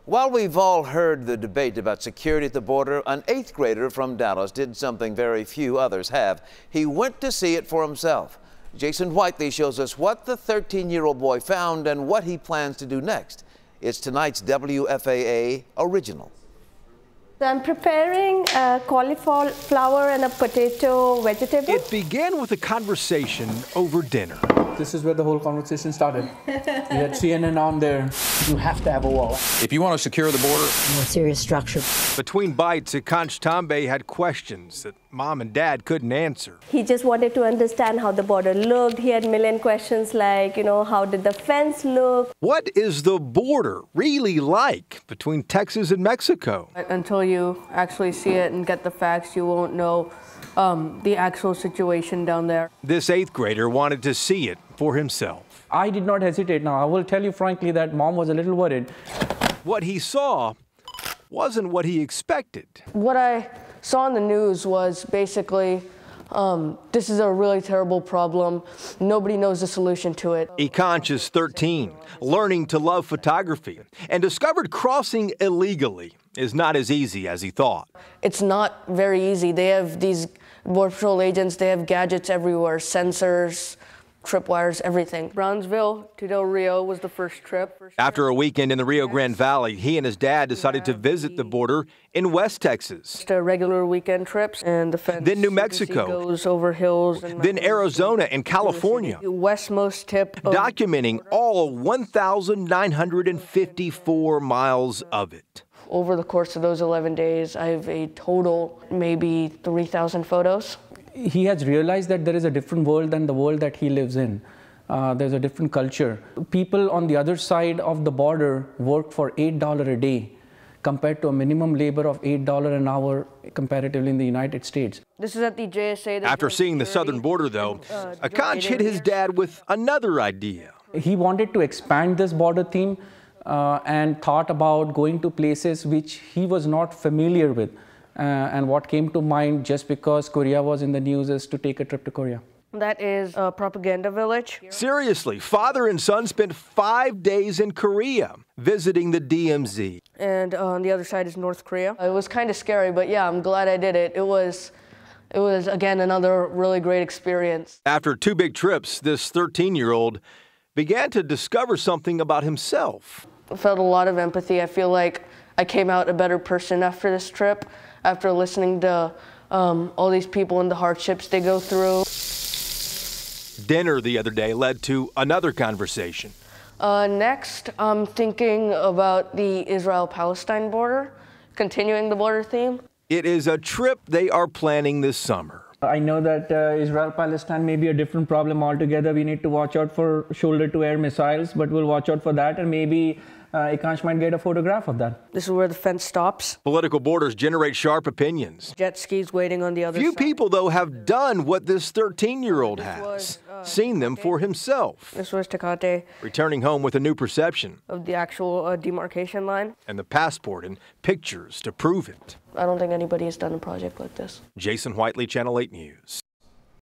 While we've all heard the debate about security at the border, an 8th grader from Dallas did something very few others have. He went to see it for himself. Jason Whiteley shows us what the 13-year-old boy found and what he plans to do next. It's tonight's WFAA Original. I'm preparing a cauliflower and a potato vegetable. It began with a conversation over dinner. This is where the whole conversation started. We had CNN on there. You have to have a wall. If you want to secure the border, More serious structure. Between bites, Akansh Tambe had questions that Mom and Dad couldn't answer. He just wanted to understand how the border looked. He had a million questions like, how did the fence look? What is the border really like between Texas and Mexico? Until you actually see it and get the facts, you won't know the actual situation down there. This 8th grader wanted to see it for himself. I did not hesitate. Now, I will tell you frankly that Mom was a little worried. What he saw wasn't what he expected. What I saw in the news was basically, this is a really terrible problem. Nobody knows the solution to it. Akansh is 13, learning to love photography, and discovered crossing illegally is not as easy as he thought. It's not very easy. They have these Border Patrol agents, they have gadgets everywhere, sensors, tripwires, everything. Brownsville to Del Rio was the first trip. After a weekend in the Rio Grande Valley, he and his dad decided to visit the border in West Texas. Just regular weekend trips, and the fence. Then New Mexico. Goes over hills. And then Arizona and California. Westmost tip. Documenting all 1,954 miles of it. Over the course of those 11 days, I have a total maybe 3,000 photos. He has realized that there is a different world than the world that he lives in. There's a different culture. People on the other side of the border work for $8 a day compared to a minimum labor of $8 an hour comparatively in the United States. This is at the JSA. After seeing the southern border, though, Akansh hit his dad with another idea. He wanted to expand this border theme and thought about going to places which he was not familiar with. And what came to mind just because Korea was in the news is to take a trip to Korea. That is a propaganda village. Seriously, father and son spent 5 days in Korea visiting the DMZ. And on the other side is North Korea. It was kind of scary, but yeah, I'm glad I did it. It was again, another really great experience. After 2 big trips, this 13-year-old began to discover something about himself. I felt a lot of empathy. I feel like I came out a better person after this trip, after listening to all these people and the hardships they go through. Dinner the other day led to another conversation. Next, I'm thinking about the Israel-Palestine border, continuing the border theme. It is a trip they are planning this summer. I know that Israel-Palestine may be a different problem altogether. We need to watch out for shoulder-to-air missiles, but we'll watch out for that, and maybe Akansh might get a photograph of that. This is where the fence stops. Political borders generate sharp opinions. Jet skis waiting on the other side. Few people, though, have done what this 13-year-old has, seen them for himself. This was Tecate. Returning home with a new perception of the actual demarcation line. And the passport and pictures to prove it. I don't think anybody has done a project like this. Jason Whiteley, Channel 8 News.